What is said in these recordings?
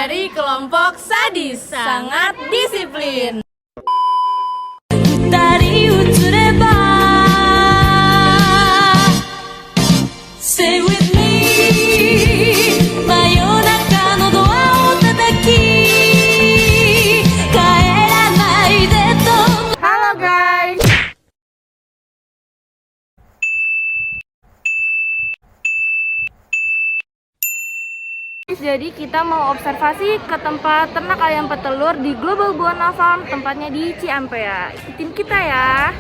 dari kelompok sadis, sangat disiplin. Stay with me. Halo guys. Jadi kita mau observasi ke tempat ternak ayam petelur di Global Buana Farm, tempatnya di Ciampea. Ikutin kita ya.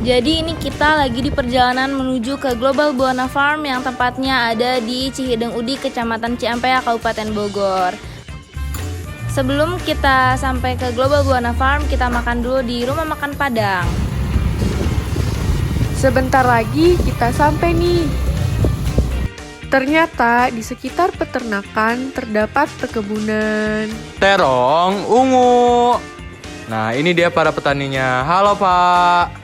Jadi ini kita lagi di perjalanan menuju ke Global Buana Farm yang tempatnya ada di Cihideng Udi, Kecamatan Ciampea, Kabupaten Bogor. Sebelum kita sampai ke Global Buana Farm, kita makan dulu di Rumah Makan Padang. Sebentar lagi kita sampai nih. Ternyata di sekitar peternakan terdapat perkebunan. Terong ungu. Nah, ini dia para petaninya. Halo, Pak.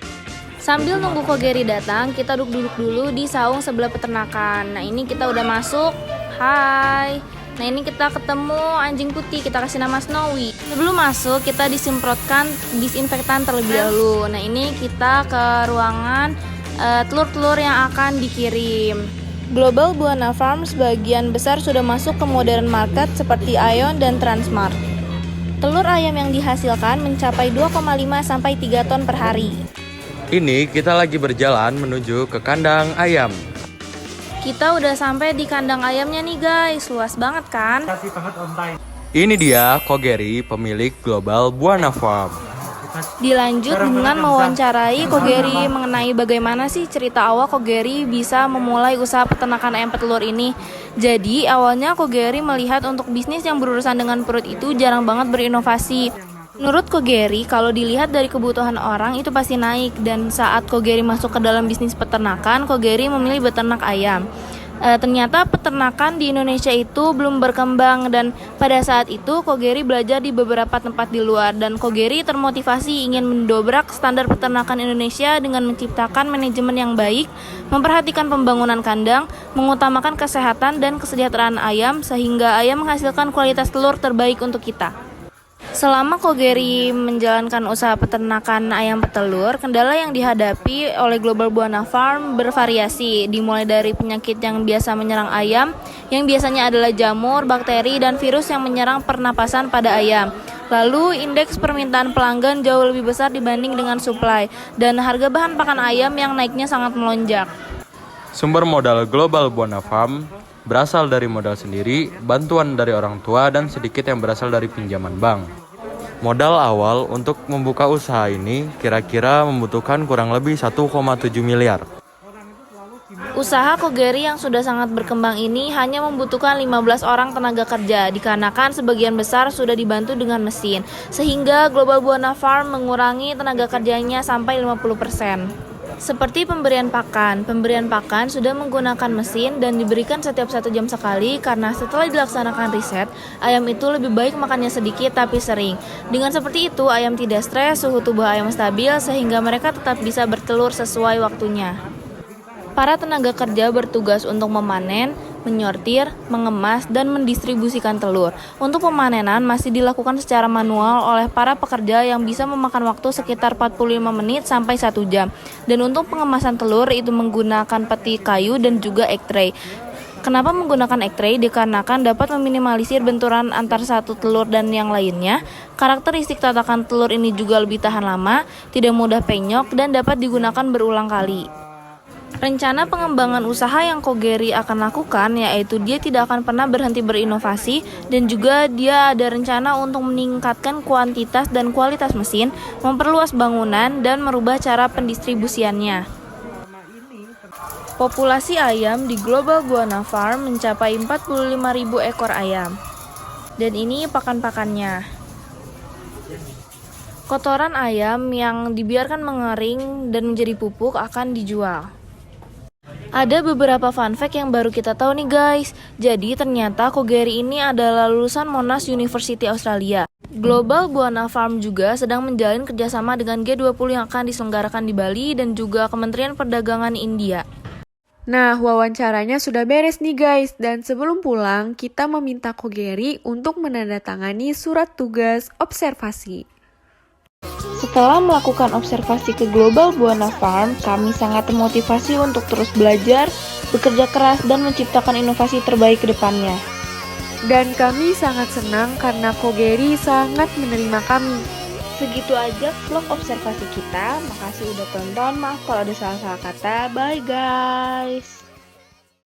Sambil nunggu Kogeri datang, kita duduk-duduk dulu di saung sebelah peternakan. Nah, ini kita udah masuk. Hai. Nah, ini kita ketemu anjing putih, kita kasih nama Snowy. Sebelum masuk, kita disemprotkan disinfektan terlebih dahulu. Nah, ini kita ke ruangan telur-telur yang akan dikirim. Global Buana Farm sebagian besar sudah masuk ke modern market seperti Aeon dan Transmart. Telur ayam yang dihasilkan mencapai 2,5 sampai 3 ton per hari. Ini kita lagi berjalan menuju ke kandang ayam. Kita udah sampai di kandang ayamnya nih guys, luas banget kan? Ini dia Kogeri, pemilik Global Buana Farm. Dilanjut dengan mewawancarai Kogeri mengenai bagaimana sih cerita awal Kogeri bisa memulai usaha peternakan ayam petelur ini. Jadi awalnya Kogeri melihat untuk bisnis yang berurusan dengan perut itu jarang banget berinovasi. Menurut Kogeri, kalau dilihat dari kebutuhan orang itu pasti naik, dan saat Kogeri masuk ke dalam bisnis peternakan, Kogeri memilih beternak ayam. Ternyata peternakan di Indonesia itu belum berkembang, dan pada saat itu Kogeri belajar di beberapa tempat di luar, dan Kogeri termotivasi ingin mendobrak standar peternakan Indonesia dengan menciptakan manajemen yang baik, memperhatikan pembangunan kandang, mengutamakan kesehatan dan kesejahteraan ayam sehingga ayam menghasilkan kualitas telur terbaik untuk kita. Selama Kogeri menjalankan usaha peternakan ayam petelur, kendala yang dihadapi oleh Global Buana Farm bervariasi, dimulai dari penyakit yang biasa menyerang ayam, yang biasanya adalah jamur, bakteri, dan virus yang menyerang pernapasan pada ayam. Lalu, indeks permintaan pelanggan jauh lebih besar dibanding dengan suplai, dan harga bahan pakan ayam yang naiknya sangat melonjak. Sumber modal Global Buana Farm berasal dari modal sendiri, bantuan dari orang tua, dan sedikit yang berasal dari pinjaman bank. Modal awal untuk membuka usaha ini kira-kira membutuhkan kurang lebih 1,7 miliar. Usaha Kogeri yang sudah sangat berkembang ini hanya membutuhkan 15 orang tenaga kerja, dikarenakan sebagian besar sudah dibantu dengan mesin, sehingga Global Buana Farm mengurangi tenaga kerjanya sampai 50%. Seperti pemberian pakan sudah menggunakan mesin dan diberikan setiap 1 jam sekali, karena setelah dilaksanakan riset, ayam itu lebih baik makannya sedikit tapi sering. Dengan seperti itu, ayam tidak stres, suhu tubuh ayam stabil, sehingga mereka tetap bisa bertelur sesuai waktunya. Para tenaga kerja bertugas untuk memanen, menyortir, mengemas, dan mendistribusikan telur. Untuk pemanenan masih dilakukan secara manual oleh para pekerja yang bisa memakan waktu sekitar 45 menit sampai 1 jam. Dan untuk pengemasan telur itu menggunakan peti kayu dan juga egg tray. Kenapa menggunakan egg tray? Dikarenakan dapat meminimalisir benturan antar satu telur dan yang lainnya. Karakteristik tatakan telur ini juga lebih tahan lama, tidak mudah penyok, dan dapat digunakan berulang kali. Rencana pengembangan usaha yang Kogeri akan lakukan yaitu dia tidak akan pernah berhenti berinovasi, dan juga dia ada rencana untuk meningkatkan kuantitas dan kualitas mesin, memperluas bangunan, dan merubah cara pendistribusiannya. Populasi ayam di Global Buana Farm mencapai 45.000 ekor ayam. Dan ini pakan-pakannya. Kotoran ayam yang dibiarkan mengering dan menjadi pupuk akan dijual. Ada beberapa fun fact yang baru kita tahu nih guys. Jadi ternyata Kogeri ini adalah lulusan Monash University Australia. Global Buana Farm juga sedang menjalin kerjasama dengan G20 yang akan diselenggarakan di Bali dan juga Kementerian Perdagangan India. Nah, wawancaranya sudah beres nih guys, dan sebelum pulang, kita meminta Kogeri untuk menandatangani surat tugas observasi. Setelah melakukan observasi ke Global Buana Farm, kami sangat termotivasi untuk terus belajar, bekerja keras, dan menciptakan inovasi terbaik ke depannya. Dan kami sangat senang karena Kogeri sangat menerima kami. Segitu aja vlog observasi kita. Makasih udah tonton. Maaf kalau ada salah-salah kata. Bye guys.